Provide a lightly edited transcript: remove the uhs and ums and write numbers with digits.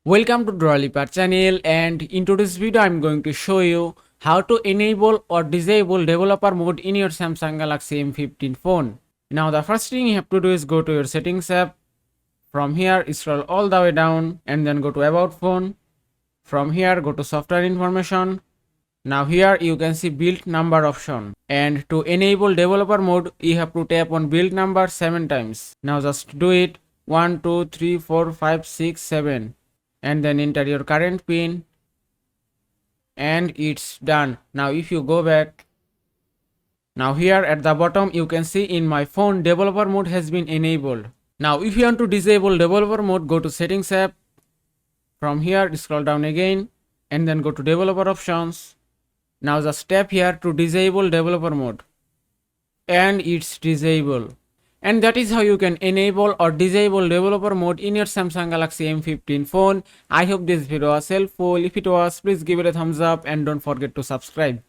Welcome to Drawlipa channel, and in today's video I'm going to show you how to enable or disable developer mode in your Samsung Galaxy M15 phone. Now the first thing you have to do is go to your settings app. From here scroll all the way down and then go to about phone. From here go to software information. Now here you can see build number option, and to enable developer mode you have to tap on build number 7 times. Now just do it 1 2 3 4 5 6 7 and then enter your current pin, and it's done. Now if you go back, now here at the bottom you can see in my phone developer mode has been enabled. Now if you want to disable developer mode, go to settings app. From here scroll down again and then go to developer options. Now just tap here to disable developer mode, and it's disabled. And that is how you can enable or disable developer mode in your Samsung Galaxy M15 phone. I hope this video was helpful. If it was, please give it a thumbs up and don't forget to subscribe.